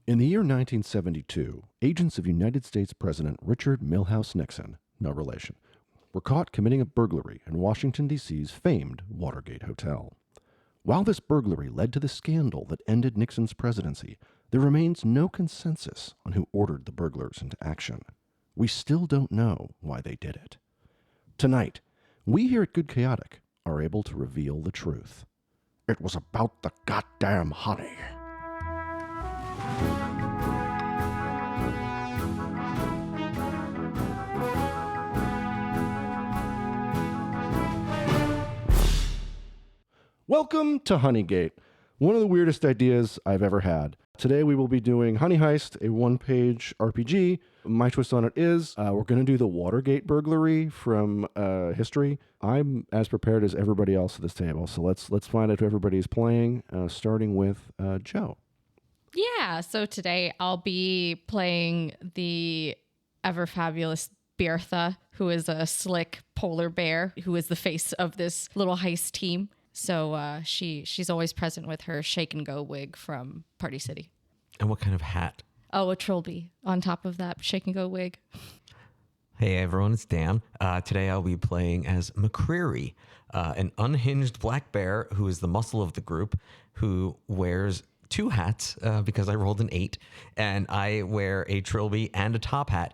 In the year 1972, agents of United States President Richard Milhouse Nixon, no relation, were caught committing a burglary in Washington, D.C.'s famed Watergate Hotel. While this burglary led to the scandal that ended Nixon's presidency, there remains no consensus on who ordered the burglars into action. We still don't know why they did it. Tonight, we here at Good Chaotic are able to reveal the truth. It was about the goddamn honey. Welcome to Honeygate, one of the weirdest ideas I've ever had. Today we will be doing Honey Heist, a one-page RPG. My twist on it is we're going to do the Watergate burglary from history. I'm as prepared as everybody else at this table, so let's find out who everybody's playing, starting with Joe. Yeah, so today I'll be playing the ever-fabulous Bertha, who is a slick polar bear, who is the face of this little heist team. So she's always present with her shake and go wig from Party City. And what kind of hat? Oh, a trilby on top of that shake and go wig. Hey everyone, it's Dan. Today I'll be playing as McCreary, an unhinged black bear who is the muscle of the group, who wears two hats because I rolled an 8, and I wear a trilby and a top hat.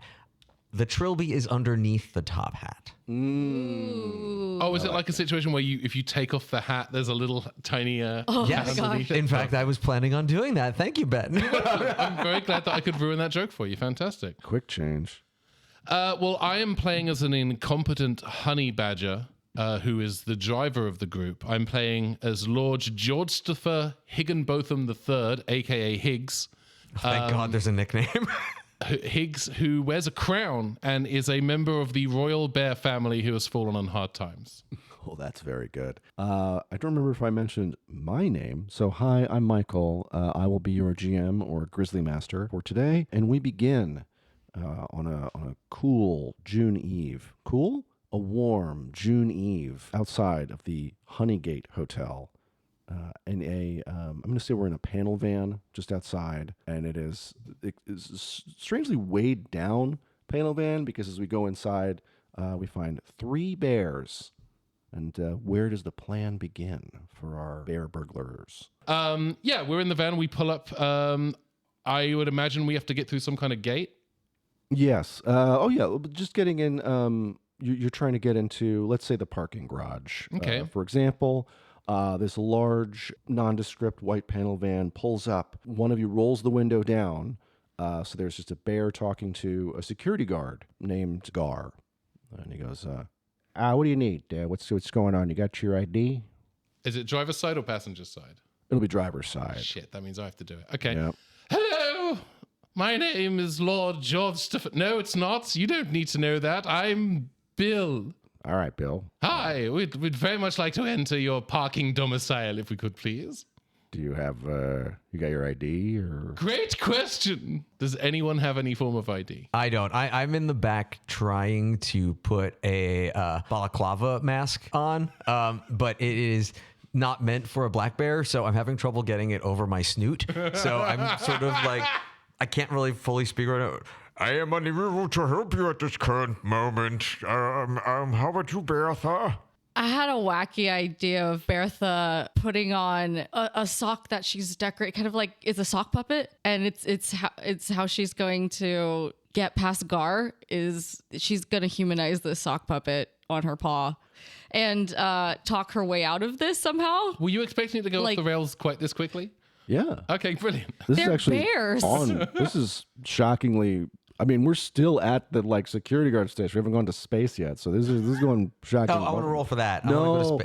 The trilby is underneath the top hat. Oh, is it like a situation where if you take off the hat, there's a little tiny hat underneath it? In fact, I was planning on doing that. Thank you, Ben. I'm very glad that I could ruin that joke for you. Fantastic. Quick change. Well, I am playing as an incompetent honey badger who is the driver of the group. I'm playing as Lord Georgestopher Higginbotham III, a.k.a. Higgs. Thank God there's a nickname. Higgs, who wears a crown and is a member of the royal bear family who has fallen on hard times. Oh, that's very good. I don't remember if I mentioned my name. So, hi, I'm Michael. I will be your GM or Grizzly Master for today. And we begin on a cool June Eve. Cool? A warm June Eve outside of the Honeygate Hotel. I'm going to say we're in a panel van just outside, and it is strangely weighed down panel van because as we go inside, we find 3 bears. And where does the plan begin for our bear burglars? Yeah, we're in the van. We pull up. I would imagine we have to get through some kind of gate. Yes. Just getting in. You're trying to get into, let's say, the parking garage. Okay. For example. This large, nondescript white panel van pulls up. One of you rolls the window down. So there's just a bear talking to a security guard named Gar. And he goes, what do you need? What's going on? You got your ID? Is it driver's side or passenger side? It'll be driver's side. Shit, that means I have to do it. Okay. Yep. Hello, my name is Lord George. No, it's not. You don't need to know that. I'm Bill. All right, Bill. Hi, we'd very much like to enter your parking domicile, if we could, please. Do you have, you got your ID or? Great question. Does anyone have any form of ID? I don't. I'm in the back trying to put a balaclava mask on, but it is not meant for a black bear, so I'm having trouble getting it over my snoot. So I'm sort of like, I can't really fully speak right now. I am unable to help you at this current moment. How about you, Bertha? I had a wacky idea of Bertha putting on a sock that she's decorated, kind of like it's a sock puppet, and it's how she's going to get past Gar. Is she's going to humanize the sock puppet on her paw and talk her way out of this somehow? Were you expecting it to go off the rails quite this quickly? Yeah. Okay, brilliant. This They're is actually bears. This is shockingly. I mean, we're still at the security guard station. We haven't gone to space yet, so this is going shocking. Oh, I want to roll for that. No,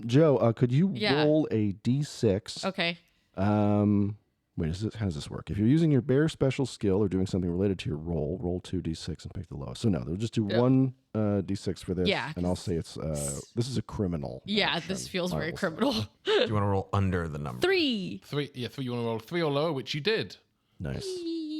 Joe, could you Yeah. roll a d6? Okay. Wait, how does this work? If you're using your bear special skill or doing something related to your roll 2d6 and pick the lowest. So no, they'll just do one d6 for this. Yeah. And I'll say it's this is a criminal. Yeah, action, this feels I very will say. criminal. Do you want to roll under the number? 3. 3. Yeah, 3. You want to roll 3 or lower, which you did. Nice.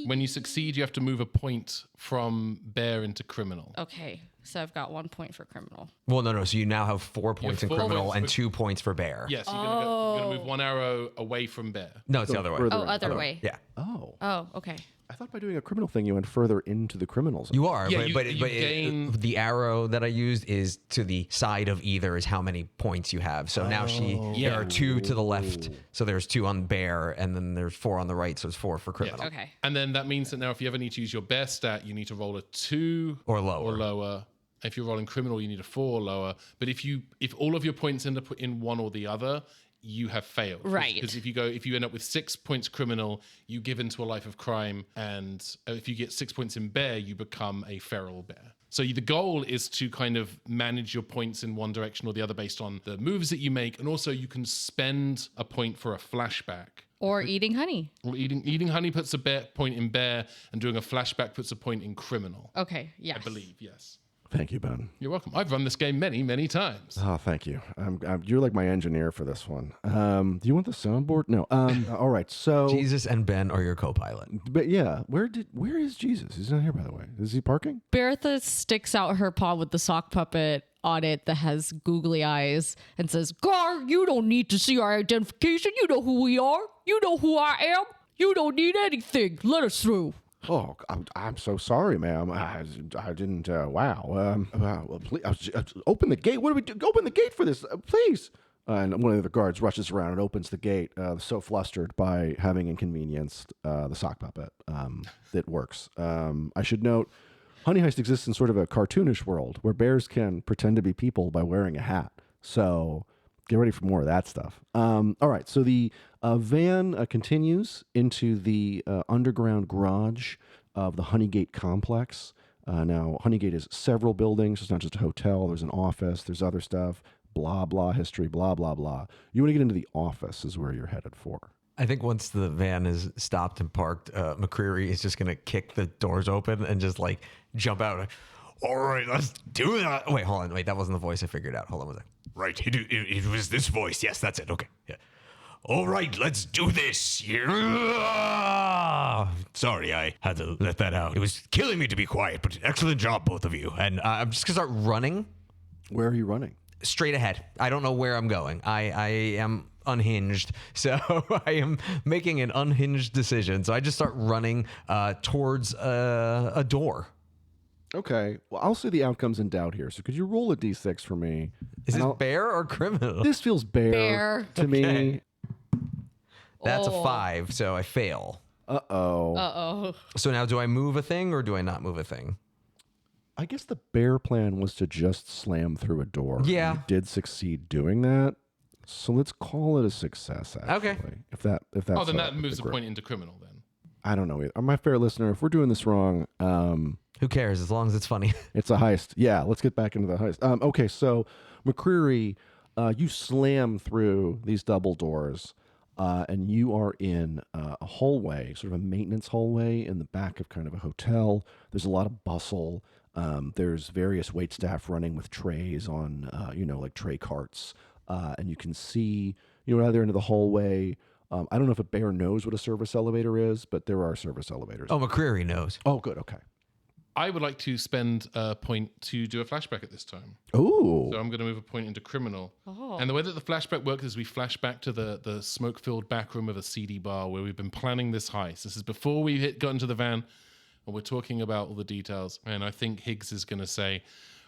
When you succeed, you have to move a point from bear into criminal. Okay, so I've got 1 point for criminal. Well, no. So you now have 4 points in 4 criminal points and with- 2 points for bear. Yes, you're going to move 1 arrow away from bear. No, it's the other way. further Oh, other way. Yeah. Oh. No. Oh, okay. I thought by doing a criminal thing, you went further into the criminal zone. You are, Yeah, but you gain- the arrow that I used is to the side of either is how many points you have. So now there are 2 to the left. So there's 2 on bear, and then there's 4 on the right. So it's 4 for criminal. Okay. And then that means that now if you ever need to use your bear stat, you need to roll a 2 Or lower. If you're rolling criminal, you need a 4 or lower. But if all of your points end up in one or the other, you have failed. Right. Because if you end up with 6 points criminal, you give into a life of crime. And if you get 6 points in bear, you become a feral bear. So the goal is to kind of manage your points in one direction or the other based on the moves that you make. And also you can spend a point for a flashback. Or eating honey. Well, eating honey puts a point in bear, and doing a flashback puts a point in criminal. Okay, yes. I believe, yes. Thank you, Ben. You're welcome. I've run this game many, many times. Oh, thank you. You're like my engineer for this one. Do you want the soundboard? No. All right. So, Jesus and Ben are your co-pilot. but yeah, where is Jesus? He's not here, by the way. Is he parking? Bertha sticks out her paw with the sock puppet on it that has googly eyes and says, Gar, you don't need to see our identification. You know who we are. You know who I am. You don't need anything. Let us through. Oh, I'm so sorry, ma'am. I didn't. Wow. Well, please, open the gate. What do we do? Open the gate for this, please. And one of the guards rushes around and opens the gate, so flustered by having inconvenienced the sock puppet that works. I should note, Honey Heist exists in sort of a cartoonish world where bears can pretend to be people by wearing a hat. So get ready for more of that stuff. All right, so the van continues into the underground garage of the Honeygate complex. Now, Honeygate is several buildings. It's not just a hotel. There's an office. There's other stuff. Blah, blah, history, blah, blah, blah. You want to get into the office is where you're headed for. I think once the van is stopped and parked, McCreary is just going to kick the doors open and just like jump out. All right, let's do that. Wait, hold on. Wait, that wasn't the voice I figured out. Hold on one second. Right, it was this voice. Yes, that's it. Okay. Yeah. All right, let's do this. Yeah. Sorry, I had to let that out. It was killing me to be quiet, but excellent job, both of you. And I'm just going to start running. Where are you running? Straight ahead. I don't know where I'm going. I am unhinged, so I am making an unhinged decision. So I just start running towards a door. Okay. Well, I'll say the outcome's in doubt here. So could you roll a d6 for me? Is this bear or criminal? This feels bear to me. That's a 5, so I fail. Uh-oh. Uh-oh. So now do I move a thing or do I not move a thing? I guess the bear plan was to just slam through a door. Yeah. You did succeed doing that. So let's call it a success, actually. Okay. If that's Then that moves a point into criminal then. I don't know. My fair listener, if we're doing this wrong, Who cares as long as it's funny? it's a heist. Yeah, let's get back into the heist. Okay, so McCreary, you slam through these double doors, and you are in a hallway, sort of a maintenance hallway in the back of kind of a hotel. There's a lot of bustle. There's various wait staff running with trays on, like tray carts. And you can see, either into the hallway. I don't know if a bear knows what a service elevator is, but there are service elevators. Oh, McCreary knows. Oh, good. Okay. I would like to spend a point to do a flashback at this time. Ooh. So I'm going to move a point into criminal. And the way that the flashback works is we flash back to the smoke-filled back room of a seedy bar where we've been planning this heist. This is before we got into the van, and we're talking about all the details. And I think Higgs is going to say,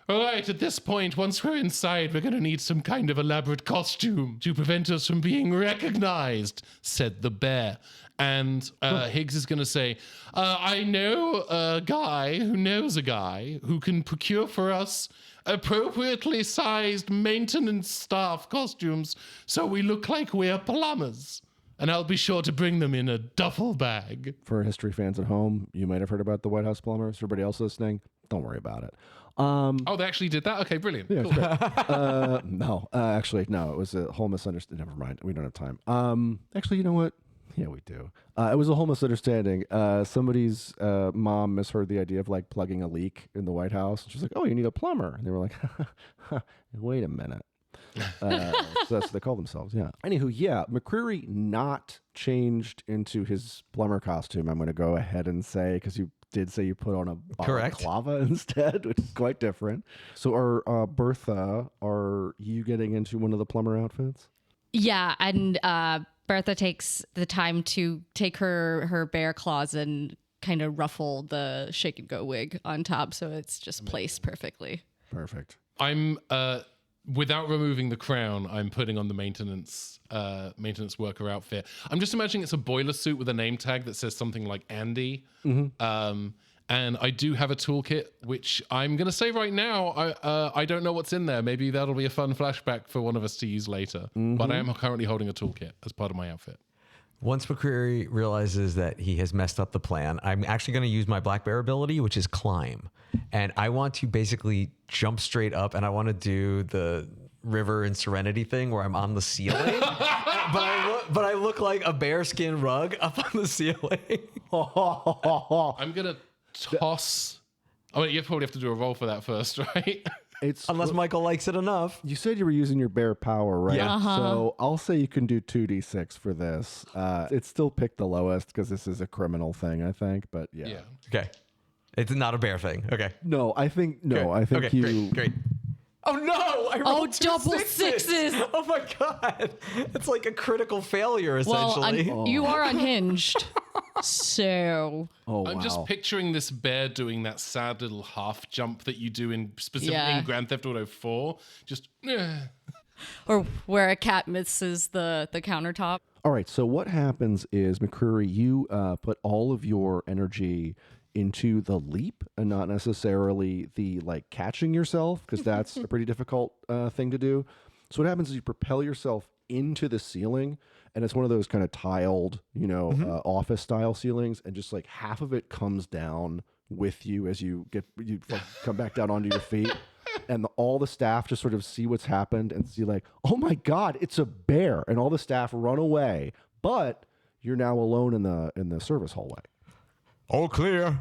all right, at this point, once we're inside, we're going to need some kind of elaborate costume to prevent us from being recognized, said the bear. And Higgs is going to say, I know a guy who knows a guy who can procure for us appropriately sized maintenance staff costumes so we look like we're plumbers. And I'll be sure to bring them in a duffel bag. For history fans at home, you might have heard about the White House plumbers. For everybody else listening, don't worry about it. Oh, they actually did that? Okay, brilliant. Yeah, Cool. no, actually, no. It was a whole misunderstanding. Never mind. We don't have time. Actually, you know what? Yeah, we do. It was a whole misunderstanding. Somebody's mom misheard the idea of like plugging a leak in the White House. She's like, "Oh, you need a plumber," and they were like, "Wait a minute." So that's what they call themselves. Yeah. Anywho, yeah, McCreary not changed into his plumber costume. I'm going to go ahead and say because you did say you put on a balaclava instead, which is quite different. So, Bertha, are you getting into one of the plumber outfits? Yeah, and Bertha takes the time to take her bear claws and kind of ruffle the shake and go wig on top, so it's just placed perfectly. Perfect. I'm without removing the crown, I'm putting on the maintenance worker outfit. I'm just imagining it's a boiler suit with a name tag that says something like Andy. And I do have a toolkit, which I'm going to say right now, I don't know what's in there. Maybe that'll be a fun flashback for one of us to use later. But I am currently holding a toolkit as part of my outfit. Once McCreary realizes that he has messed up the plan, I'm actually going to use my black bear ability, which is climb. And I want to basically jump straight up, and I want to do the River and Serenity thing where I'm on the ceiling. but I look like a bearskin rug up on the ceiling. I'm going to toss... Oh, you probably have to do a roll for that first, right? Unless Michael likes it enough. You said you were using your bear power, right? Yeah. So I'll say you can do 2d6 for this. It's still pick the lowest because this is a criminal thing, I think. But yeah. Okay. It's not a bear thing. Okay. No, I think Okay, you. Great. Oh no! I rolled two double sixes. Oh my god! It's like a critical failure essentially. Well, you are unhinged, so. Oh, I'm just picturing this bear doing that sad little half jump that you do specifically in Grand Theft Auto 4. Just. Or where a cat misses the countertop. All right. So what happens is, McCreary, you put all of your energy into the leap and not necessarily the catching yourself, because that's a pretty difficult thing to do. So what happens is you propel yourself into the ceiling, and it's one of those kind of tiled, office style ceilings, and just half of it comes down with you as you come back down onto your feet. And all the staff just sort of see what's happened and see oh my God, it's a bear. And all the staff run away, but you're now alone in the service hallway. All clear.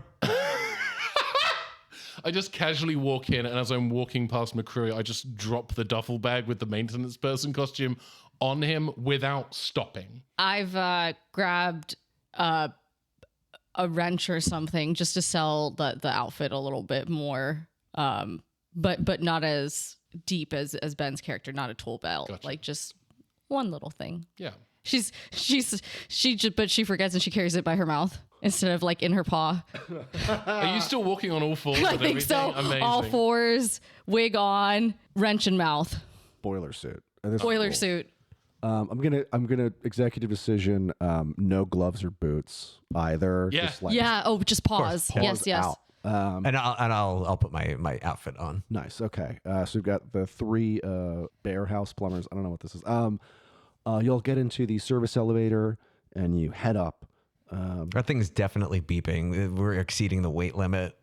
I just casually walk in, and as I'm walking past McCreary, I just drop the duffel bag with the maintenance person costume on him without stopping. I've grabbed a wrench or something just to sell the outfit a little bit more, but not as deep as Ben's character. Not a tool belt, Gotcha. Just one little thing. Yeah. But she forgets and she carries it by her mouth instead of in her paw. Are you still walking on all fours? I and think everything? so. Amazing. All fours, wig on, wrench in mouth, Boiler suit. And this is boiler cool. suit. I'm gonna executive decision. No gloves or boots either. Yeah. Just Just paws. paws Yes. out. And I'll put my outfit on. Nice. Okay. So we've got the 3 bear house plumbers. I don't know what this is. You'll get into the service elevator and you head up. That thing's definitely beeping. We're exceeding the weight limit.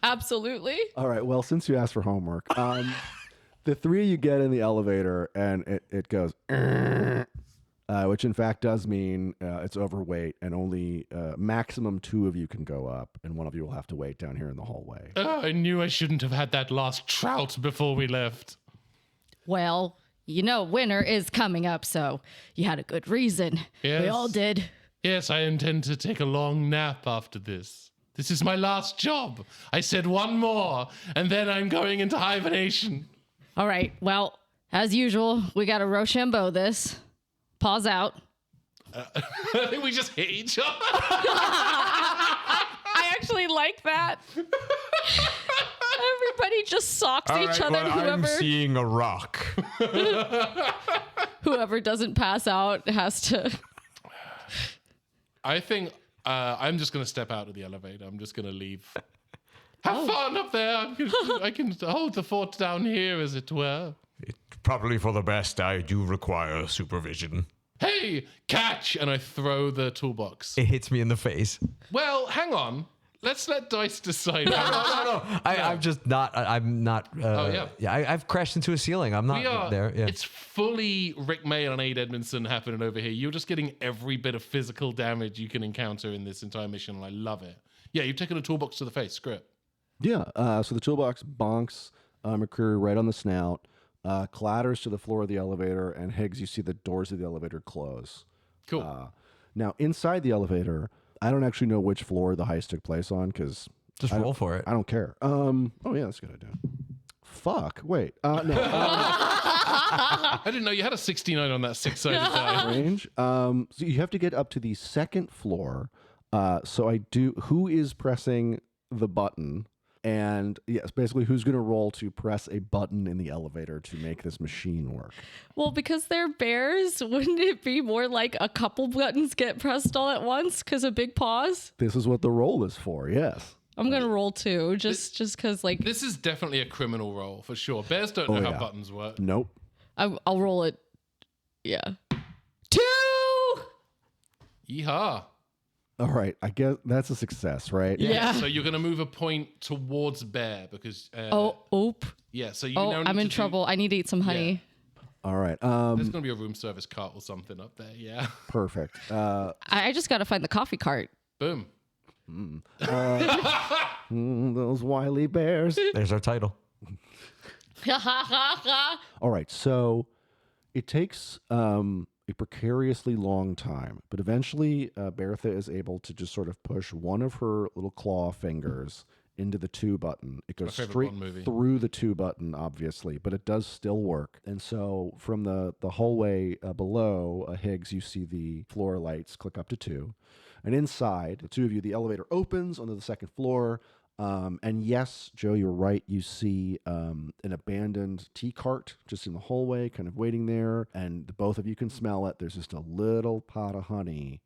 Absolutely. All right. Well, since you asked for homework, the 3 of you get in the elevator and it goes, which in fact does mean it's overweight and only maximum 2 of you can go up, and one of you will have to wait down here in the hallway. Oh, I knew I shouldn't have had that last trout before we left. Well, winter is coming up, so you had a good reason. Yes. We all did. Yes, I intend to take a long nap after this. This is my last job. I said one more, and then I'm going into hibernation. All right. Well, as usual, we got to Rochambeau this. Pause out. I think we just hit each other. I actually like that. Everybody just socks each other. I'm seeing a rock. Whoever doesn't pass out has to. I think I'm just going to step out of the elevator. I'm just going to leave. Have fun up there. I can hold the fort down here, as it were. It's probably for the best. I do require supervision. Hey, catch! And I throw the toolbox. It hits me in the face. Well, hang on. Let's let dice decide. No. I'm just not. I'm not. yeah. I've crashed into a ceiling. I'm not there. Yeah. It's fully Rick Mail and Aid Edmondson happening over here. You're just getting every bit of physical damage you can encounter in this entire mission, and I love it. Yeah, you've taken a toolbox to the face. Screw it. Yeah. So the toolbox bonks McCreary right on the snout, clatters to the floor of the elevator, and Higgs, you see the doors of the elevator close. Cool. Now, inside the elevator, I don't actually know which floor the heist took place on because Just roll for it. I don't care. Oh yeah, that's a good idea. Fuck. Wait. No. I didn't know you had a 69 on that 6-sided die. Range. So you have to get up to the second floor. Who is pressing the button? And yes, basically, who's going to roll to press a button in the elevator to make this machine work? Well, because they're bears, wouldn't it be more like a couple buttons get pressed all at once because of big paws? This is what the roll is for, yes. I'm going to roll 2 just because like This is definitely a criminal roll for sure. Bears don't know how buttons work. Nope. I'll roll it. Yeah. 2! Yeehaw. All right, I guess that's a success, right? Yeah. So you're going to move a point towards Bear because... Oop. Yeah, so you Oh, now need I'm in to trouble. I need to eat some honey. All right. There's going to be a room service cart or something up there, yeah. Perfect. I just got to find the coffee cart. Boom. Those wily bears. There's our title. All right, so it takes a precariously long time, but eventually Bertha is able to just sort of push one of her little claw fingers into the 2 button. It goes favorite straight Bond movie. through the 2 button, obviously, but it does still work. And so from the hallway below Higgs, you see the floor lights click up to 2. And inside, the 2 of you, the elevator opens onto the second floor. And yes, Joe, you're right. You see an abandoned tea cart just in the hallway, kind of waiting there. And the both of you can smell it. There's just a little pot of honey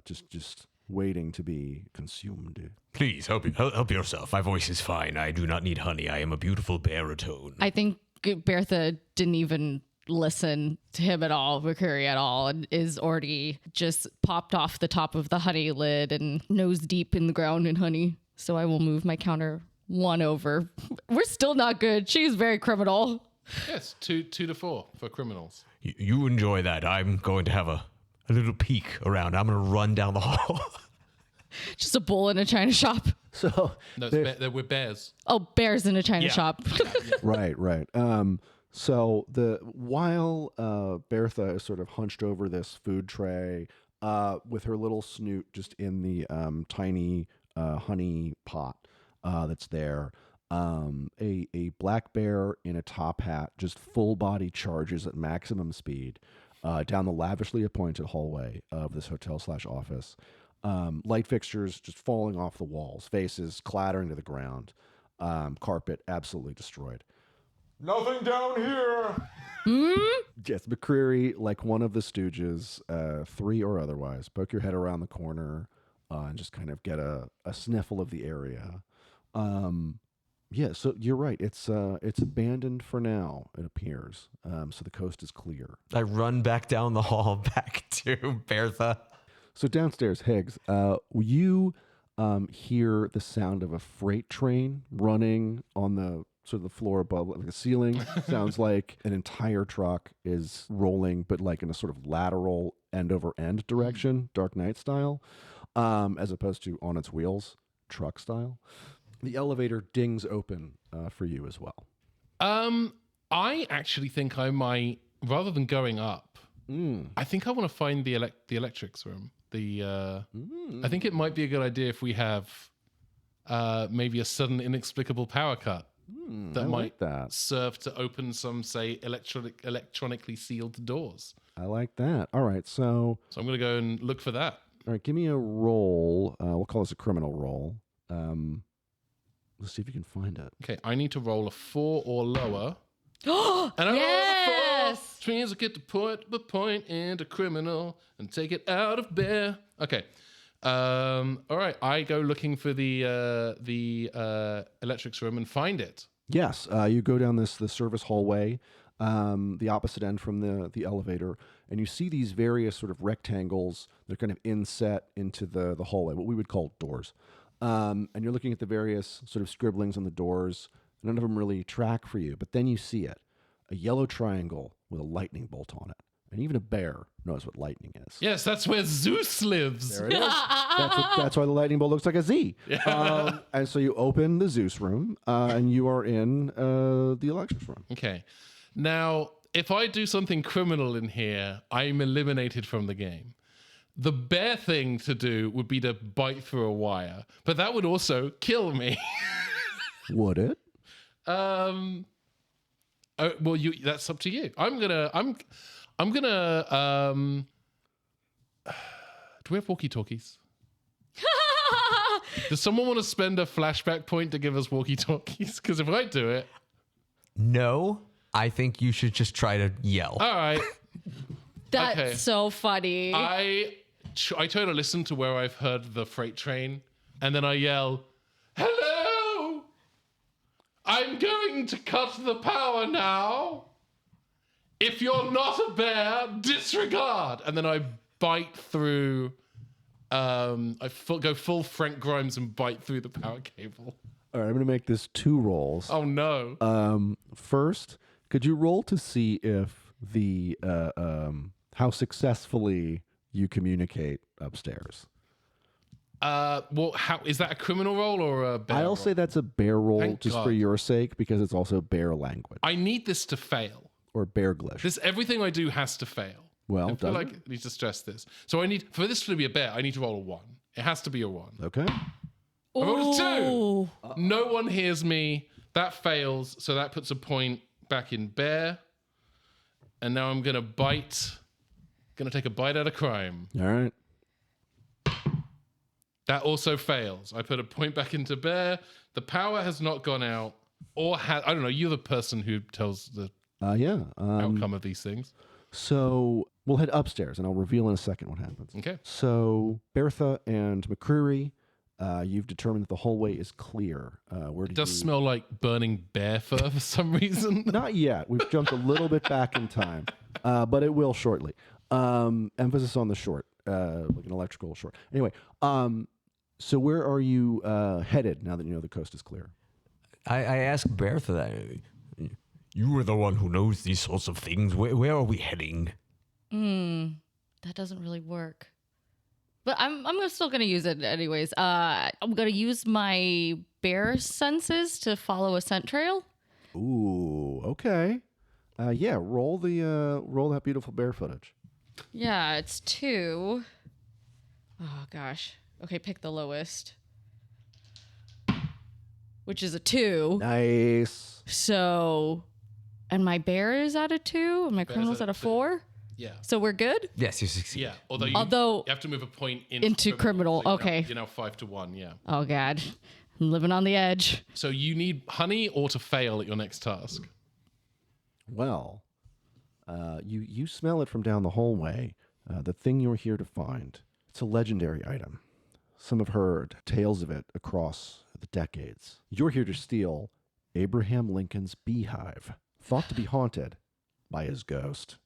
just waiting to be consumed. Please help yourself. My voice is fine. I do not need honey. I am a beautiful baritone. I think Bertha didn't even listen to him at all, McCreary at all, and is already just popped off the top of the honey lid and nose deep in the ground in honey. So I will move my counter 1 over. We're still not good. She's very criminal. Yes, 2 to 4 for criminals. You enjoy that. I'm going to have a little peek around. I'm going to run down the hall. Just a bull in a china shop. So No, they're with bears. Oh, bears in a china shop. right. So while Bertha is sort of hunched over this food tray with her little snoot just in the tiny honey pot that's there, a black bear in a top hat just full body charges at maximum speed down the lavishly appointed hallway of this hotel/office. Light fixtures just falling off the walls, faces clattering to the ground, carpet absolutely destroyed. Nothing down here. Yes, McCreary, like one of the Stooges, 3 or otherwise, poke your head around the corner and just kind of get a sniffle of the area. Yeah, so you're right. It's abandoned for now, it appears. So the coast is clear. I run back down the hall back to Bertha. So downstairs, Higgs, you hear the sound of a freight train running on the sort of the floor above, like the ceiling. Sounds like an entire truck is rolling, but like in a sort of lateral end over end direction, Dark Knight style, as opposed to on its wheels, truck style. The elevator dings open for you as well. I actually think I might, rather than going up, I think I want to find the electrics room. I think it might be a good idea if we have maybe a sudden inexplicable power cut that might serve to open some, say, electronically sealed doors. I like that. All right, so I'm going to go and look for that. All right, give me a roll. We'll call this a criminal roll. Let's see if you can find it. Okay, I need to roll a 4 or lower. And I roll a 4, which means I get to put the point into criminal and take it out of bear. Okay. All right, I go looking for the electrics room and find it. Yes, you go down the service hallway, the opposite end from the elevator, and you see these various sort of rectangles that are kind of inset into the hallway, what we would call doors. And you're looking at the various sort of scribblings on the doors. None of them really track for you, but then you see it, a yellow triangle with a lightning bolt on it. And even a bear knows what lightning is. Yes, that's where Zeus lives. There it is. That's why the lightning bolt looks like a Z. And so you open the Zeus room, and you are in the electrics room. Okay. Now, if I do something criminal in here, I'm eliminated from the game. The bear thing to do would be to bite through a wire, but that would also kill me. Would it? Well, that's up to you. I'm gonna. Do we have walkie-talkies? Does someone want to spend a flashback point to give us walkie-talkies? Because if I do it, No, I think you should just try to yell. all right. That's Okay. so funny. I try to listen to where I've heard the freight train, and then I yell, "Hello! I'm going to cut the power now. If you're not a bear, disregard." And then I bite through. Go full Frank Grimes and bite through the power cable. All right, I'm going to make this 2 rolls. Oh no! First, could you roll to see if the how successfully you communicate upstairs? Well, how is that a criminal roll or a bear I'll roll? say that's a bear roll Thank just God. for your sake because it's also bear language I need this to fail. or bearglish. Everything I do has to fail. Well, I feel does like it? I need to stress this. So I need for this to be a bear. I need to roll a 1. It has to be a 1. Okay. I rolled a 2. Ooh. No one hears me. That fails. So that puts a point back in bear. And now I'm gonna bite. Gonna take a bite out of crime. All right. That also fails. I put a point back into bear. The power has not gone out, or I don't know. You're the person who tells the Yeah. outcome of these things. So we'll head upstairs, and I'll reveal in a second what happens. Okay. So Bertha and McCreary, you've determined that the hallway is clear. Where It does smell like burning bear fur for some reason. Not yet. We've jumped a little bit back in time, but it will shortly. Emphasis on the short, like an electrical short. Anyway, so where are you headed now that you know the coast is clear? I asked Bertha that. You were the one who knows these sorts of things. Where are we heading? That doesn't really work. But I'm still gonna use it anyways. I'm gonna use my bear senses to follow a scent trail. Ooh, okay. Yeah, roll that beautiful bear footage. Yeah, it's 2. Oh gosh. Okay, pick the lowest. Which is a 2. Nice. So, and my bear is at a 2, and my criminal's at at a a 2. 4. Yeah. So we're good. Yes, you succeed. Yeah. Although you have to move a point into criminal. So Okay. You're now 5-1. Yeah. Oh god, I'm living on the edge. So you need honey or to fail at your next task. Well, you smell it from down the hallway. The thing you're here to find. It's a legendary item. Some have heard tales of it across the decades. You're here to steal Abraham Lincoln's beehive, thought to be haunted by his ghost.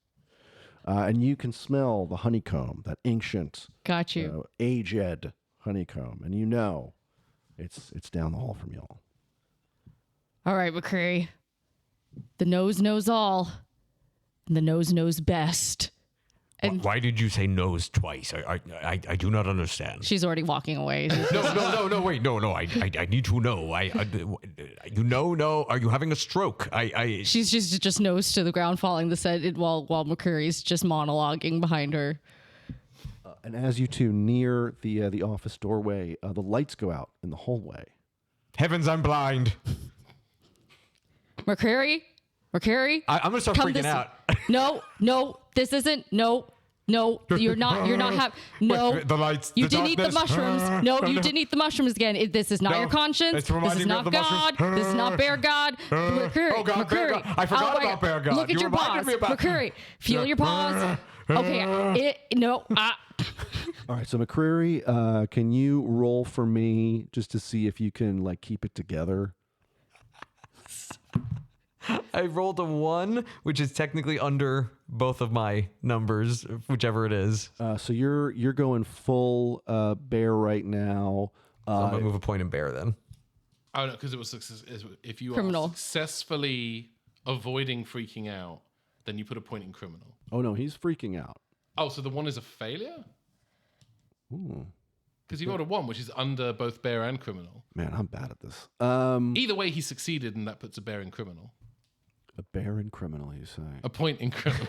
And you can smell the honeycomb, that ancient, Got you. aged honeycomb, and you know it's down the hall from y'all. All right, McCreary. The nose knows all, and the nose knows best. And Why did you say nose twice? I do not understand. she's already walking away. No, wait, no. I need to know. No. Are you having a stroke? She's just nose to the ground, falling the set while McCreary's just monologuing behind her. And as you two near the office doorway, the lights go out in the hallway. Heavens, I'm blind. McCreary, I'm gonna start come freaking out. No, this isn't. No, you're not no. The lights. You the didn't eat the darkness. mushrooms. No, you didn't eat the mushrooms again. This is not No, your conscience. it's This reminding is me not of the God. mushrooms. This is not Bear God. McCreary, Oh, God, Bear McCreary. God. I forgot Oh, my about Bear God. Look at You your reminded paws. me about- McCreary, feel your paws. Okay, no. All right, so McCreary, can you roll for me just to see if you can like keep it together? I rolled a 1, which is technically under both of my numbers, whichever it is. So you're going full bear right now. So I'm gonna move a point in bear then. Oh no, because it was if you Criminal. are successfully avoiding freaking out, then you put a point in criminal. Oh no, he's freaking out. Oh, so the 1 is a failure? Ooh, Because you rolled a 1, which is under both bear and criminal. man, I'm bad at this. Either way, he succeeded, and that puts a bear in criminal. A bear and criminal, you say? A point in criminal.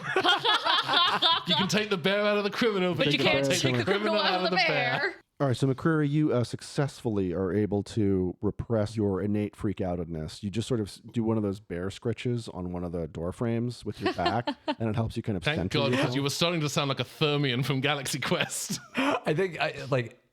You can take the bear out of the criminal, but You can't can't take the criminal out of the bear. All right, so McCreary, you successfully are able to repress your innate freak-outedness. You just sort of do one of those bear scritches on one of the door frames with your back, and it helps you kind of Thank center God, because yourself. you were starting to sound like a Thermian from Galaxy Quest. I think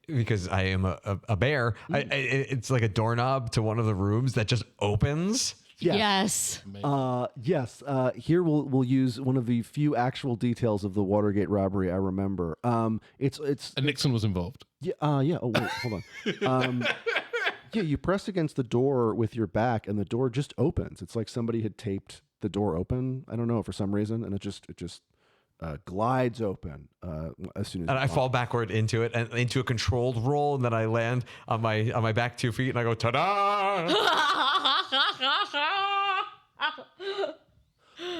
because I am a bear, it's like a doorknob to one of the rooms that just opens. Yes. Yes. Yes. Here we'll use one of the few actual details of the Watergate robbery I remember. It's And Nixon was involved. yeah. Yeah. Oh wait, hold on. Yeah, you press against the door with your back, and the door just opens. It's like somebody had taped the door open. I don't know, for some reason, and it just glides open as soon as. And I fall backward into it and into a controlled roll, and then I land on my back 2 feet, and I go ta-da!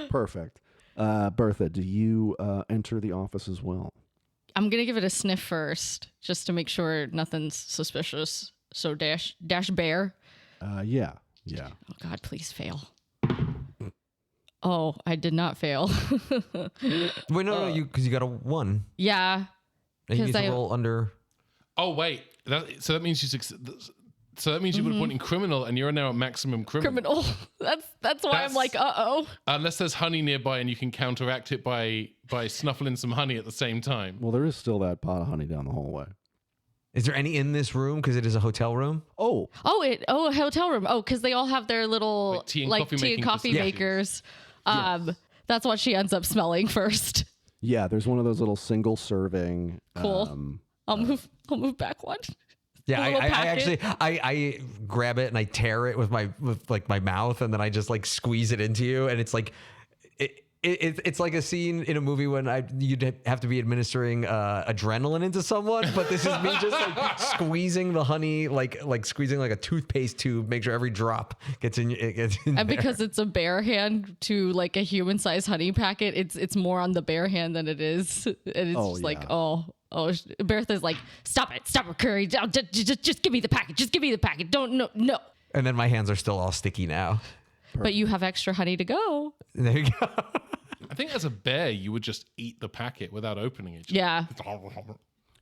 Perfect. Bertha, do you enter the office as well? I'm gonna give it a sniff first, just to make sure nothing's suspicious. So dash bear. Yeah. Oh God, please fail. Oh, I did not fail. Wait, no, because you got a 1. Yeah. And you 'Cause use a I- roll under. Oh wait, so that means so that means you would point in criminal, and you're now at maximum criminal. That's why I'm like, uh-oh. Unless there's honey nearby, and you can counteract it by snuffling some honey at the same time. Well, there is still that pot of honey down the hallway. Is there any in this room? Because it is a hotel room. Oh, A hotel room. Oh, because they all have their little Like tea and like coffee tea and making coffee facilities. makers. That's what she ends up smelling first. yeah. There's one of those little single serving. Cool. I'll move back one. Yeah, A I little actually packet. I grab it and I tear it with my mouth, and then I just like squeeze it into you, and it's like it's like a scene in a movie when you'd have to be administering adrenaline into someone, but this is me just like squeezing the honey like squeezing like a toothpaste tube, make sure every drop gets in. It gets in And there. because it's a bare hand to like a human-sized honey packet, it's more on the bare hand than it is. And it's just like, yeah. Bertha's like, stop it, McCreary, just give me the packet, don't, no. And then my hands are still all sticky now. But you have extra honey to go. There you go. I think as a bear, you would just eat the packet without opening it. Yeah,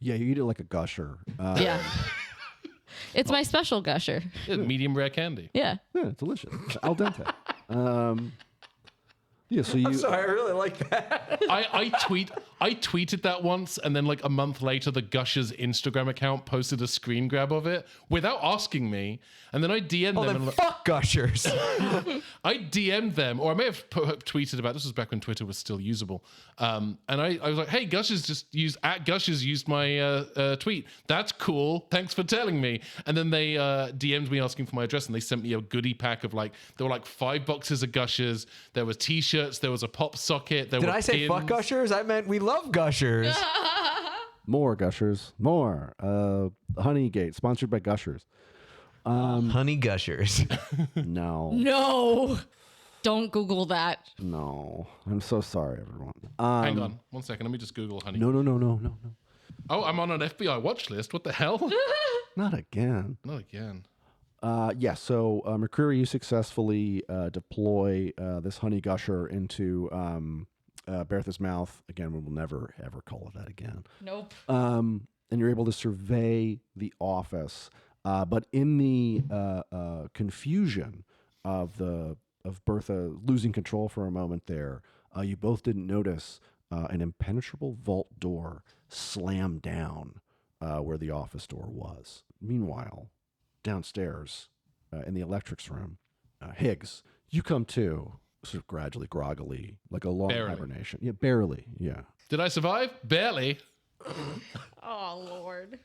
yeah. You eat it like a gusher. yeah. It's my special gusher. Medium rare candy. Yeah. Yeah, it's delicious. It's al dente. Yeah. So you. I'm sorry, I really like that. I tweeted that once, and then like a month later, the Gushers Instagram account posted a screen grab of it without asking me, and then I DM'd Well, them. then And fuck gushers. I DM'd them, or I may have tweeted about this. Was back when Twitter was still usable, and I was like, "Hey, Gushers Gushers used my tweet. That's cool. Thanks for telling me." And then they DM'd me asking for my address, and they sent me a goodie pack of like there were like 5 boxes of Gushers. There was T-shirts. There was a pop socket. There Did were I say pins. fuck gushers? I meant we love gushers. More gushers. More. Honeygate, sponsored by Gushers. Honey gushers. No. No. Don't Google that. No. I'm so sorry, everyone. Hang on 1 second. Let me just Google honey. No. Oh, I'm on an FBI watch list. What the hell? Not again. Not again. Yeah, so McCreary, you successfully deploy this honey gusher into Bertha's mouth. Again, we will never, ever call it that again. Nope. And you're able to survey the office. But in the confusion of Bertha losing control for a moment there, you both didn't notice an impenetrable vault door slam down where the office door was. Meanwhile, downstairs in the electrics room, Higgs, you come to sort of gradually, groggily, like a long Barely. hibernation. Yeah, barely. Yeah. Did I survive? Barely. Oh, Lord.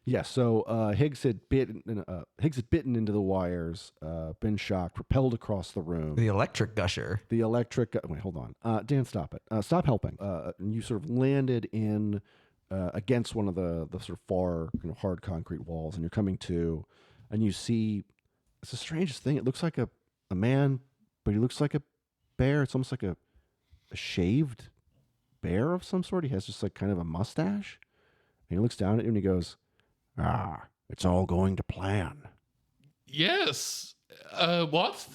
Yeah, so Higgs had bitten into the wires, been shocked, propelled across the room. The electric gusher. The electric. Wait, hold on, Dan, stop it. Stop helping. And you sort of landed in against one of the sort of far, hard concrete walls, and you're coming to, and you see it's the strangest thing. It looks like a man, but he looks like a bear. It's almost like a shaved bear of some sort. He has just like kind of a mustache, and he looks down at you and he goes, "Ah, it's all going to plan." Yes. What?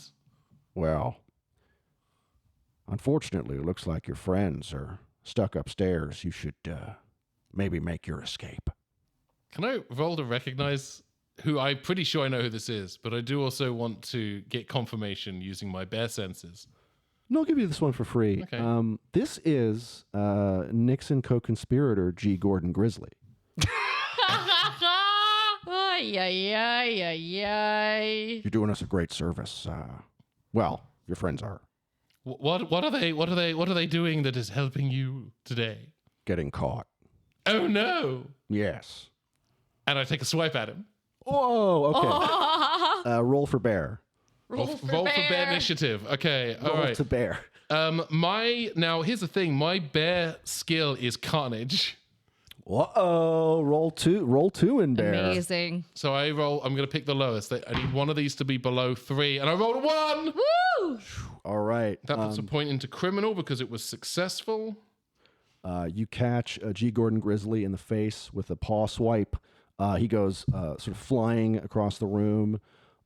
Well, unfortunately, it looks like your friends are stuck upstairs. You should maybe make your escape. Can I roll to recognize who? I'm pretty sure I know who this is, but I do also want to get confirmation using my bear senses. No, I'll give you this one for free. Okay. This is Nixon co-conspirator G. Gordon Grizzly. Ay, ay, ay, ay, ay. You're doing us a great service. Well, your friends are What are they doing that is helping you today? getting caught. Oh no! Yes. And I take a swipe at him. Oh, okay. Roll for bear. Roll Roll for bear initiative. Okay, all Roll right. to bear. Now here's the thing. My bear skill is carnage. Uh-oh. Roll two in bear. Amazing. So I'm gonna pick the lowest. I need one of these to be below 3, and I rolled a 1. Woo! All right. That puts a point into criminal because it was successful. You catch G. Gordon Grizzly in the face with a paw swipe. He goes sort of flying across the room.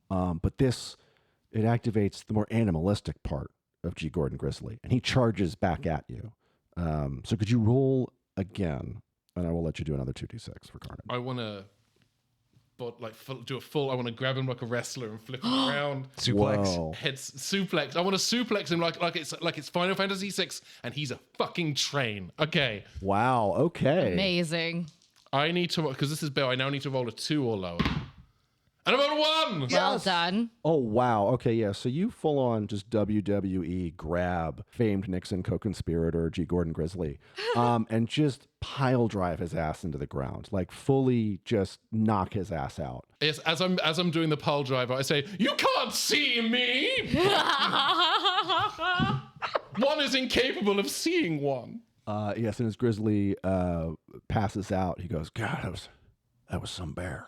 But it activates the more animalistic part of G. Gordon Grizzly, and he charges back at you. So could you roll again? And I will let you do another 2d6 for carnage. I want to, do a full. I want to grab him like a wrestler and flip him around. Suplex. Whoa. Heads suplex. I want to suplex him like it's Final Fantasy VI, and he's a fucking train. Okay, Wow. Okay. Amazing. I need to because this is Bill. I now need to roll a 2 or lower, and I rolled a 1. Well done. Oh, wow. Okay, yeah. So you full on just WWE grab famed Nixon co-conspirator G. Gordon Grizzly and just pile drive his ass into the ground, like fully just knock his ass out. Yes, as I'm doing the pole driver, I say, "You can't see me." One is incapable of seeing one. Yes, and as Grizzly passes out, he goes, God, that was some bear.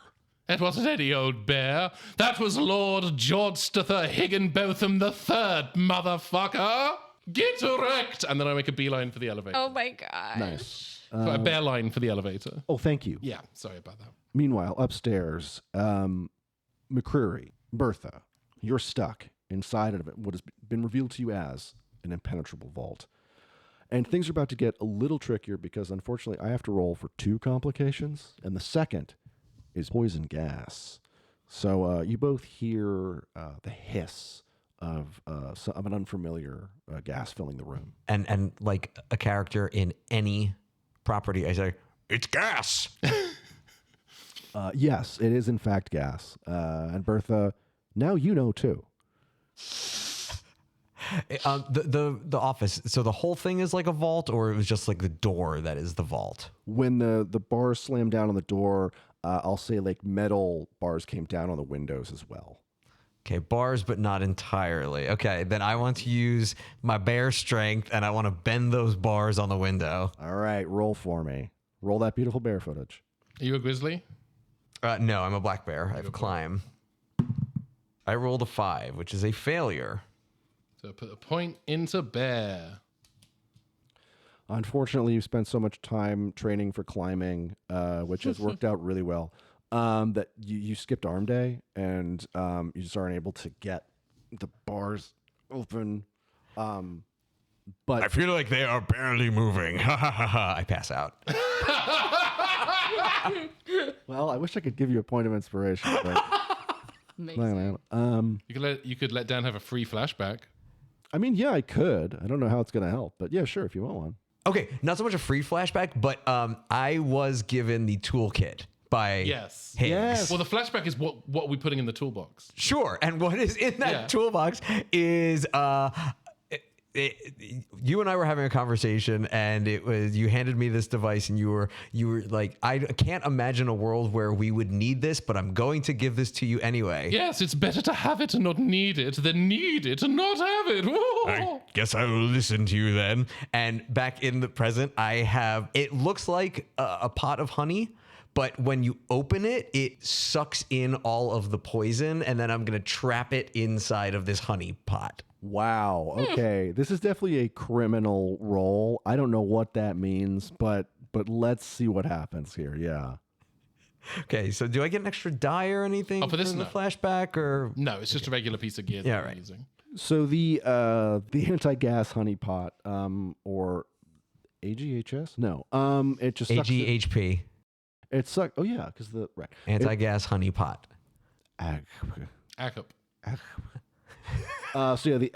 It wasn't any old bear. That was Lord George Higginbotham the Third, motherfucker. Get wrecked. And then I make a beeline for the elevator. Oh my gosh. Nice. A bear line for the elevator. Oh, thank you. Yeah, sorry about that. Meanwhile, upstairs, McCreary, Bertha, you're stuck inside of what has been revealed to you as an impenetrable vault. And things are about to get a little trickier because, unfortunately, I have to roll for 2 complications. And the second is poison gas. So you both hear the hiss of an unfamiliar gas filling the room. And like a character in any property, I say, it's gas. Yes, it is in fact gas. And Bertha, now you know too. The office. So the whole thing is like a vault, or it was just like the door that is the vault? When the bars slammed down on the door, I'll say like metal bars came down on the windows as well. Okay, bars, but not entirely. Okay, then I want to use my bear strength, and I want to bend those bars on the window. All right, roll for me. Roll that beautiful bear footage. Are you a grizzly? No, I'm a black bear. I have climb. I rolled a 5, which is a failure. So put a point into bear. Unfortunately, you've spent so much time training for climbing, which has worked out really well, that you skipped arm day and you just aren't able to get the bars open. But I feel like they are barely moving. I pass out. well, I wish I could give you a point of inspiration, but Amazing. You could let Dan have a free flashback. I mean, yeah, I could. I don't know how it's going to help, but yeah, sure, if you want one. Okay, not so much a free flashback, but I was given the toolkit by Yes. Higgs. Yes. Well, the flashback is what are we putting in the toolbox? Sure, and what is in that toolbox is you and I were having a conversation, and it was you handed me this device, and you were like, I can't imagine a world where we would need this, but I'm going to give this to you anyway. Yes, it's better to have it and not need it than need it and not have it. I guess I will listen to you then. And back in the present, I have, it looks like a pot of honey, but when you open it, it sucks in all of the poison, and then I'm going to trap it inside of this honey pot. Wow. Okay. This is definitely a criminal role. I don't know what that means, but let's see what happens here. Yeah. Okay, so do I get an extra die or anything for this? the No. flashback, or No, it's just a regular piece of gear that Yeah, I'm right. using. So the anti-gas honeypot, or AGHS? No. It just sucks AGHP? It's like, oh yeah, because the right. Anti-gas honey pot. Ackup. So yeah, the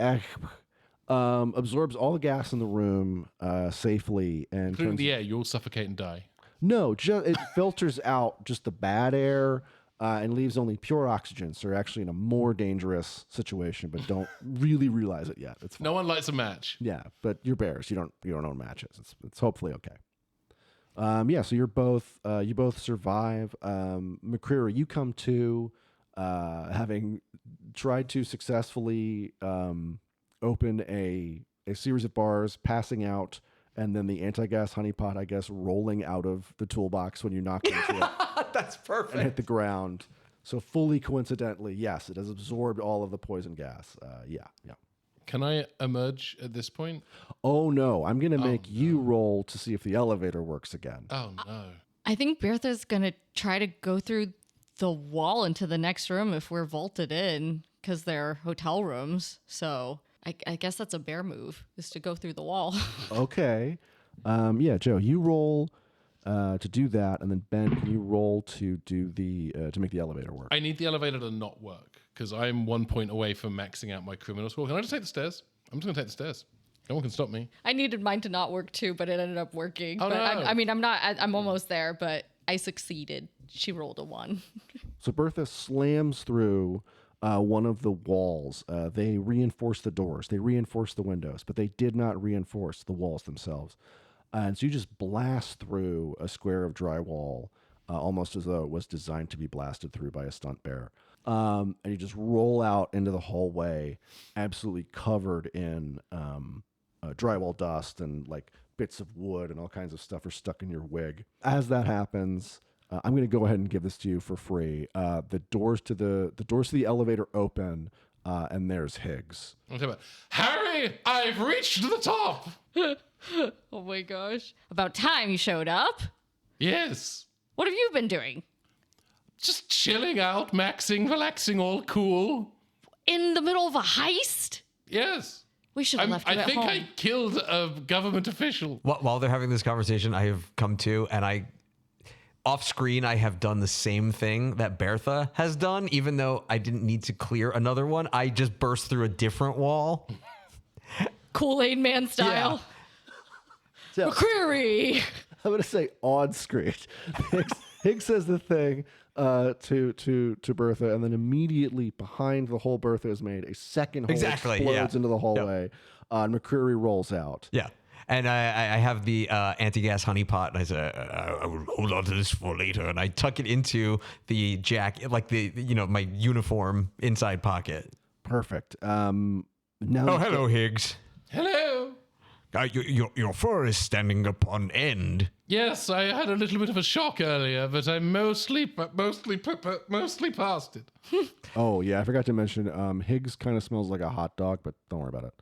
absorbs all the gas in the room safely and Including turns, the air, you'll suffocate and die. no, it filters out just the bad air and leaves only pure oxygen. So you're actually in a more dangerous situation, but don't really realize it yet. It's fine. No one lights a match. Yeah, but you're bears. You don't own matches. It's hopefully okay. Yeah, so you both survive. McCreary, you come to having tried to successfully open a series of bars, passing out, and then the anti-gas honeypot, I guess, rolling out of the toolbox when you knock into it That's perfect. and hit the ground. So fully coincidentally, yes, it has absorbed all of the poison gas. Yeah. Can I emerge at this point? Oh no, I'm gonna make you roll to see if the elevator works again. Oh no. I think Bertha's gonna try to go through the wall into the next room if we're vaulted in, because they're hotel rooms. So I guess that's a bear move, is to go through the wall. Okay. Yeah, Joe, you roll to do that, and then Ben, can you roll to do the to make the elevator work? I need the elevator to not work because I'm 1 point away from maxing out my criminal score. Can I just take the stairs? I'm just going to take the stairs. No one can stop me. I needed mine to not work too, but it ended up working. Oh, but no. I'm almost there, but I succeeded. She rolled a 1. So Bertha slams through one of the walls. They reinforce the doors. They reinforce the windows, but they did not reinforce the walls themselves. And so you just blast through a square of drywall, almost as though it was designed to be blasted through by a stunt bear. And you just roll out into the hallway, absolutely covered in drywall dust and like bits of wood and all kinds of stuff are stuck in your wig. As that happens, I'm going to go ahead and give this to you for free. The doors to the elevator open, and there's Higgs. I'm talking about, Harry, I've reached the top. Oh my gosh. About time you showed up. Yes. What have you been doing? Just chilling out, maxing, relaxing, all cool. In the middle of a heist? Yes. We should have left you I at think home. I killed a government official. While they're having this conversation, I have come to, and off screen, I have done the same thing that Bertha has done, even though I didn't need to clear another one. I just burst through a different wall. Kool-Aid Man style. So, McCreary. I'm going to say on screen. Higgs says the thing to Bertha, and then immediately behind the hole Bertha has made, a second hole explodes into the hallway, and McCreary rolls out. Yeah. And I have the anti-gas honey pot, and I say, I will hold on to this for later. And I tuck it into the jacket, like my uniform inside pocket. Perfect. Oh, hello, Higgs. Hello. Your fur is standing upon end. Yes, I had a little bit of a shock earlier, but I'm mostly past it. Oh, yeah, I forgot to mention, Higgs kind of smells like a hot dog, but don't worry about it.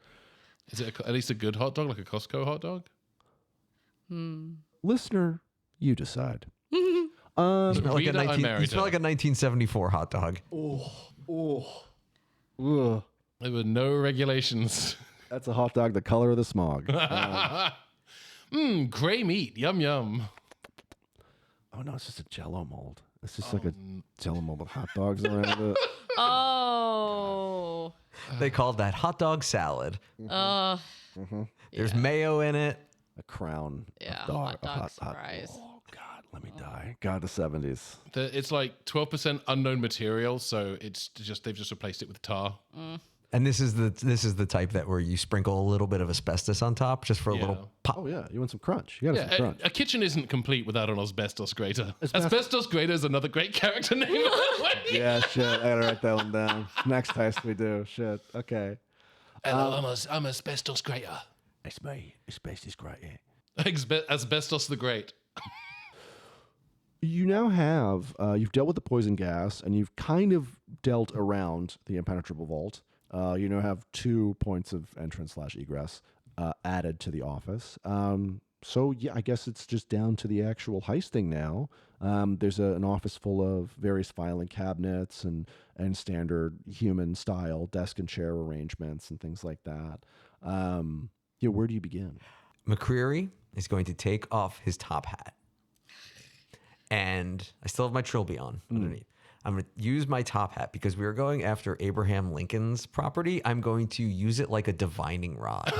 Is it at least a good hot dog, like a Costco hot dog? Listener, you decide. You smell like Reader, I'm married you smell to. like a 1974 hot dog. Ugh. There were no regulations. That's a hot dog the color of the smog. Gray meat. Yum, yum. Oh, no, it's just a Jell-O mold. It's just like a Jell-O mold with hot dogs around it. Oh. They called that hot dog salad. There's mayo in it. A crown. Yeah, of dog, hot dog surprise. Oh, God, let me die. God, the 70s. It's like 12% unknown material, so it's just they've just replaced it with tar. And this is the type that where you sprinkle a little bit of asbestos on top just for a little pop. Oh, yeah, you want some crunch. You got some crunch. A kitchen isn't complete without an asbestos grater. Asbestos grater is another great character name, by the way. Yeah, shit. I gotta write that one down. Next heist we do. Shit. Okay. Hello, I'm asbestos grater. It's me. Asbestos grater. Asbestos the Great. You now have, you've dealt with the poison gas, and you've kind of dealt around the impenetrable vault. You now have 2 points of entrance/egress added to the office. So, yeah, I guess it's just down to the actual heisting now. There's an office full of various filing cabinets and standard human-style desk and chair arrangements and things like that. Yeah, where do you begin? McCreary is going to take off his top hat. and I still have my trilby on underneath. I'm going to use my top hat because we are going after Abraham Lincoln's property. I'm going to use it like a divining rod.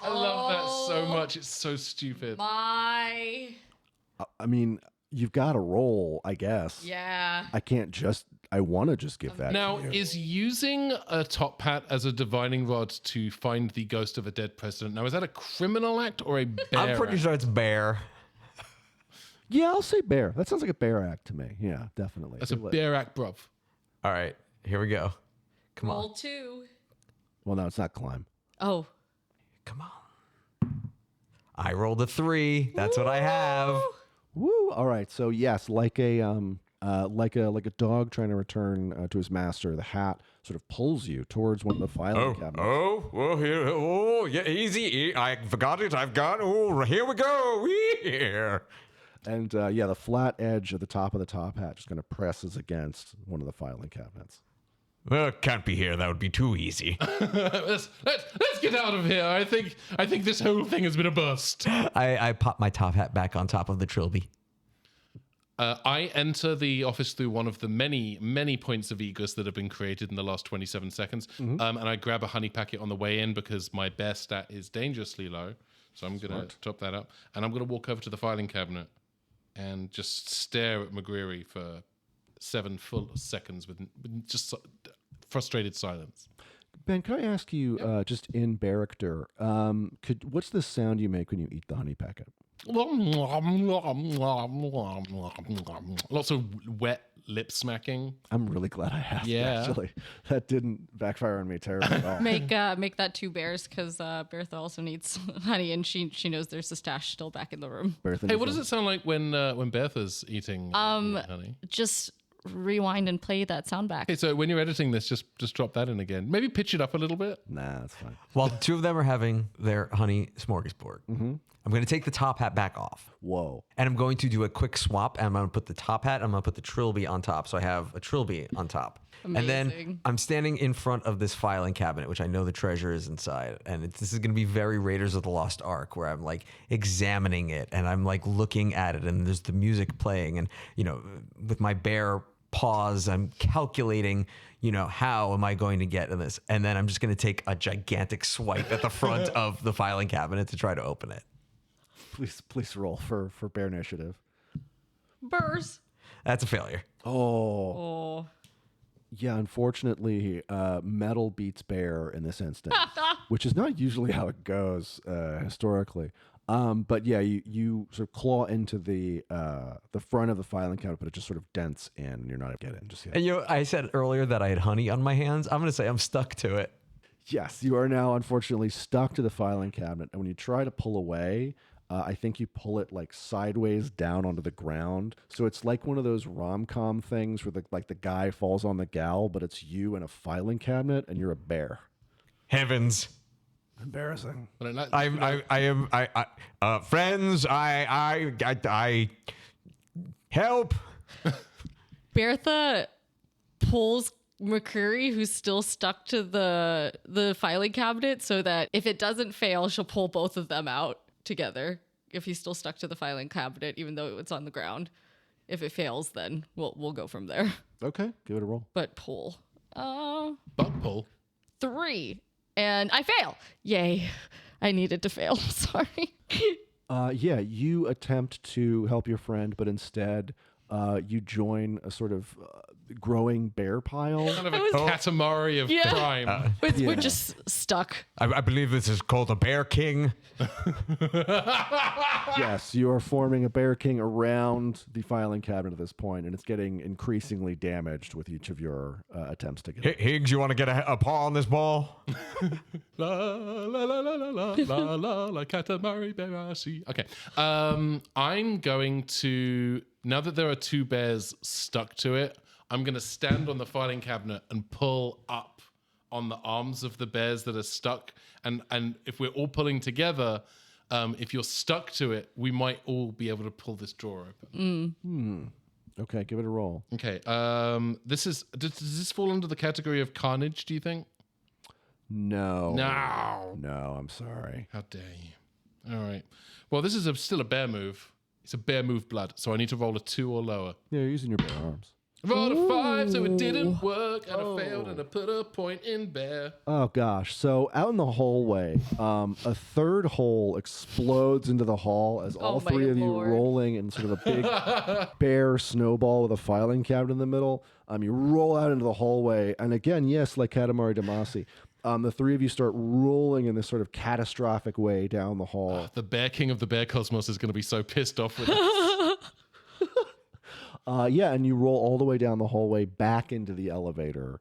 I love that so much. It's so stupid. My. I mean, you've got to roll, I guess. Yeah. I want to just give that Now, to you. is using a top hat as a divining rod to find the ghost of a dead president, now, is that a criminal act or a bear I'm pretty act? sure it's bear. Yeah, I'll say bear. That sounds like a bear act to me. Yeah, definitely. That's a bear act, bruv. All right, here we go. Come on. Roll 2. Well, no, it's not climb. Oh. Come on. I rolled a 3. That's what I have. Woo! All right. So yes, like a dog trying to return to his master, the hat sort of pulls you towards one of the filing cabinets. Yeah, easy. I forgot it. I've got. Oh, here we go. Here. And the flat edge at the top of the top hat just kind of presses against one of the filing cabinets. Well, it can't be here. That would be too easy. Let's get out of here. I think this whole thing has been a bust. I pop my top hat back on top of the trilby. I enter the office through one of the many, many points of egress that have been created in the last 27 seconds. And I grab a honey packet on the way in because my bear stat is dangerously low. So I'm going to top that up. And I'm going to walk over to the filing cabinet and just stare at McCreary for 7 full seconds with just frustrated silence. Ben, could I ask you, just in character, what's the sound you make when you eat the honey packet? Lots of wet lip smacking. I'm really glad I asked. Yeah. Actually, that didn't backfire on me terribly at all. Make that 2 bears because Bertha also needs honey and she knows there's a stash still back in the room. Bertha, Hey, what does it sound like when Bertha's eating honey? Just rewind and play that sound back. Okay, so when you're editing this, just drop that in again. Maybe pitch it up a little bit. Nah, that's fine. While the 2 of them are having their honey smorgasbord, I'm going to take the top hat back off. Whoa. And I'm going to do a quick swap. And I'm going to put the top hat, I'm going to put the trilby on top. So I have a trilby on top. And then Amazing. I'm standing in front of this filing cabinet, which I know the treasure is inside. And this is going to be very Raiders of the Lost Ark, where I'm like examining it and I'm like looking at it and there's the music playing. And, with my bare paws, I'm calculating, how am I going to get in this? And then I'm just going to take a gigantic swipe at the front of the filing cabinet to try to open it. Please roll for bear initiative. Burrs. That's a failure. Oh. Yeah, unfortunately, metal beats bear in this instance, which is not usually how it goes historically. But yeah, you sort of claw into the front of the filing cabinet, but it just sort of dents in, and you're not able to get in just yet. And I said earlier that I had honey on my hands. I'm going to say I'm stuck to it. Yes, you are now unfortunately stuck to the filing cabinet, and when you try to pull away, I think you pull it like sideways down onto the ground. So it's like one of those rom-com things where the guy falls on the gal, but it's you in a filing cabinet, and you're a bear. Heavens. Embarrassing. Friends, I help. Bertha pulls McCreary, who's still stuck to the filing cabinet, so that if it doesn't fail, she'll pull both of them out together. If he's still stuck to the filing cabinet, even though it's on the ground. If it fails, then we'll go from there. Okay, give it a roll. But pull. Bug pull. 3. And I fail. Yay. I needed to fail. Sorry. Yeah, you attempt to help your friend, but instead you join a sort of growing bear pile. Kind of a Katamari of crime. We're just stuck. I believe this is called a bear king. Yes, you are forming a bear king around the filing cabinet at this point, and it's getting increasingly damaged with each of your attempts to get it. Higgs, you want to get a paw on this ball? La la la la la la la la Katamari Berasi. Okay. I'm going to, now that there are 2 bears stuck to it, I'm going to stand on the filing cabinet and pull up on the arms of the bears that are stuck. And if we're all pulling together, if you're stuck to it, we might all be able to pull this drawer open. Okay, give it a roll. Okay. Does this fall under the category of carnage, do you think? No. No. No, I'm sorry. How dare you? All right. Well, this is still a bear move. It's a bear move blood, so I need to roll a 2 or lower. Yeah, you're using your bare arms. I rolled a 5, so it didn't work, and I failed, and I put a point in bear. Oh gosh! So out in the hallway, a third hole explodes into the hall as all my three of you Lord. rolling in sort of a big bear snowball with a filing cabinet in the middle. You roll out into the hallway, and again, yes, like Katamari Damacy, the three of you start rolling in this sort of catastrophic way down the hall. The Bear King of the Bear Cosmos is going to be so pissed off with us. Yeah, and you roll all the way down the hallway back into the elevator.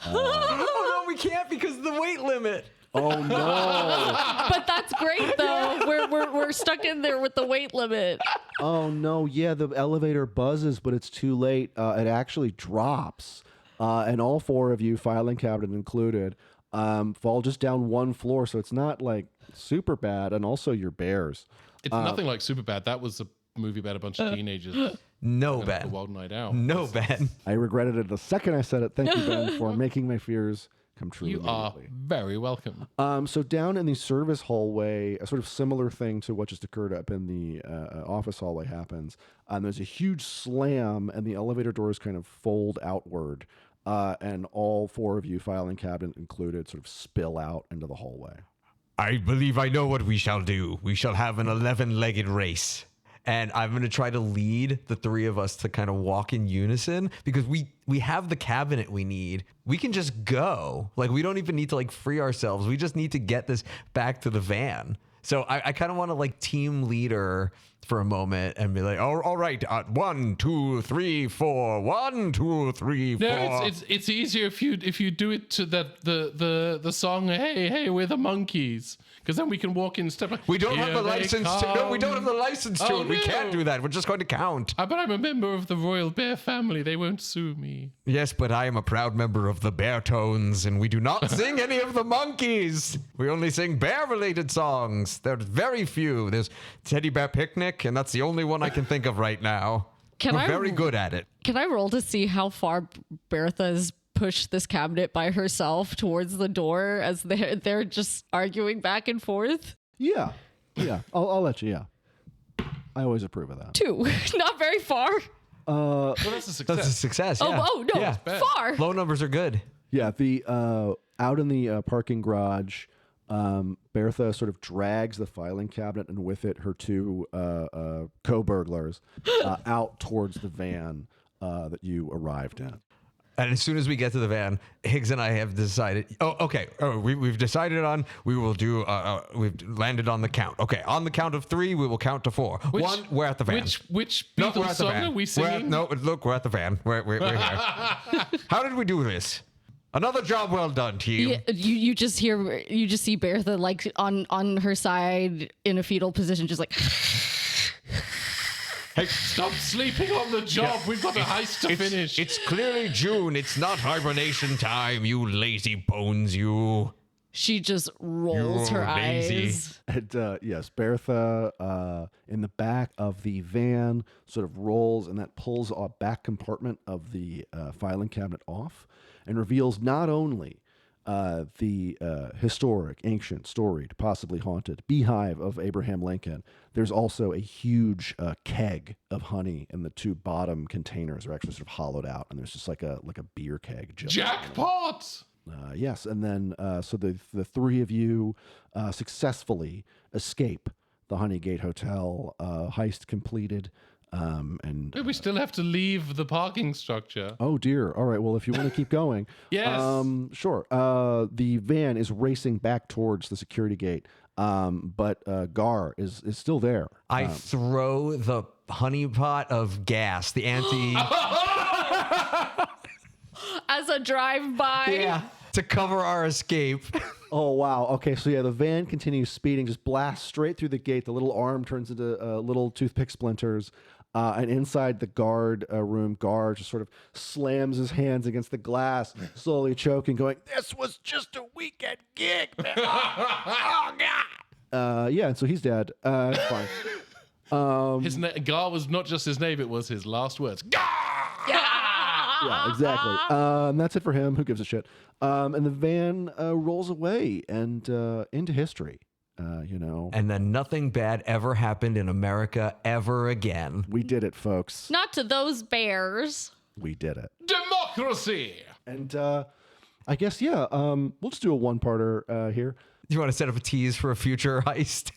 Oh no, we can't because of the weight limit. Oh no! But that's great though. We're stuck in there with the weight limit. Oh no! Yeah, the elevator buzzes, but it's too late. It actually drops, and all four of you, filing cabinet included, fall just down one floor. So it's not like super bad, and also your bears. It's nothing like Superbad. That was a movie about a bunch of teenagers. No, A Ben. wild night out. No, Ben. I regretted it the second I said it. Thank you, Ben, for making my fears come true. You are immediately. very welcome. So down in the service hallway, a sort of similar thing to what just occurred up in the office hallway happens. There's a huge slam, and the elevator doors kind of fold outward, and all four of you, filing cabinet included, sort of spill out into the hallway. I believe I know what we shall do. We shall have an 11-legged race. And I'm going to try to lead the three of us to kind of walk in unison because we have the cabinet we need. We can just go. Like, we don't even need to, like, free ourselves. We just need to get this back to the van. So I kind of want to, like, team leader for a moment and be like, all right, 1, 2, 3, 4, 1, 2, 3, 4. No, it's easier if you do it to the song. Hey, we're the monkeys, because then we can walk in step. Like, We don't have the license to. No, we don't have the come. license to Oh, it. We can't no. do that. We're just going to count. But I'm a member of the royal bear family. They won't sue me. Yes, but I am a proud member of the Bear Tones, and we do not sing any of the monkeys. We only sing bear-related songs. There's very few. There's Teddy Bear Picnic, and that's the only one I can think of right now. We're very good at it. Can I roll to see how far Bertha's pushed this cabinet by herself towards the door as they're just arguing back and forth? Yeah. I'll let you. Yeah, I always approve of that. 2, not very far. Well, that's a success. That's a success. Yeah. Oh no, Yeah. far. Low numbers are good. Yeah, the out in the parking garage, Bertha sort of drags the filing cabinet and with it her two co-burglars out towards the van that you arrived in. And as soon as we get to the van, Higgs and I have decided. Oh, okay. Oh, we've decided on. We will do. We've landed on the count. Okay, on the count of 3, we will count to 4. 1, we're at the van. Which No, Beatles song are we singing? Look, we're at the van. We're here. How did we do this? Another job well done, team. Yeah, you just see Bertha like on her side in a fetal position, just like. Hey, stop sleeping on the job. We've got a heist to finish. It's clearly June. It's not hibernation time, you lazy bones, you. She just rolls You're her lazy. eyes. And yes, Bertha in the back of the van sort of rolls, and that pulls a back compartment of the filing cabinet off and reveals not only the historic, ancient, storied, possibly haunted beehive of Abraham Lincoln. There's also a huge keg of honey, and the 2 bottom containers are actually sort of hollowed out, and there's just like a beer keg. Just Jackpot! yes, and then so the three of you successfully escape the Honeygate Hotel, heist completed. And We still have to leave the parking structure. oh dear. All right. Well, if you want to keep going, Yes. sure. The van is racing back towards the security gate, but Gar is still there. I throw the honey pot of gas, the anti. As a drive-by. To cover our escape. Oh wow. Okay. So yeah, the van continues speeding, just blasts straight through the gate. The little arm turns into little toothpick splinters. And inside the guard room, guard just sort of slams his hands against the glass, slowly choking, going, "This was just a weekend gig, man. Oh God." Yeah, and so he's dead. It's fine. Gar was not just his name, it was his last words. Gar! Yeah, exactly. And that's it for him. Who gives a shit? And the van rolls away and into history. you know. And then nothing bad ever happened in America ever again. We did it, folks. Not to those bears. We did it. Democracy! And I guess, yeah, we'll just do a one-parter here. Do you want to set up a tease for a future heist?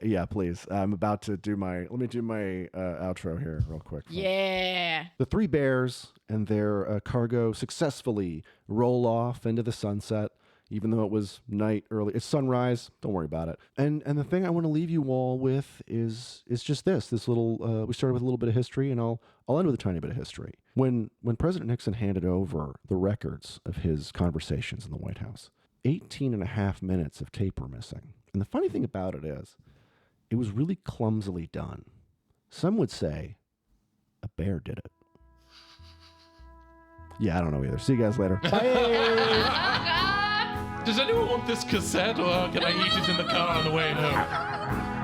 Yeah, please. I'm about to do let me do my outro here real quick. Yeah. The three bears and their cargo successfully roll off into the sunset, even though it was night early. It's sunrise. Don't worry about it. And the thing I want to leave you all with is just this little, we started with a little bit of history, and I'll end with a tiny bit of history. When President Nixon handed over the records of his conversations in the White House, 18 and a half minutes of tape were missing. And the funny thing about it is, it was really clumsily done. Some would say a bear did it. Yeah, I don't know either. See you guys later. Bye. Does anyone want this cassette, or can I eat it in the car on the way home?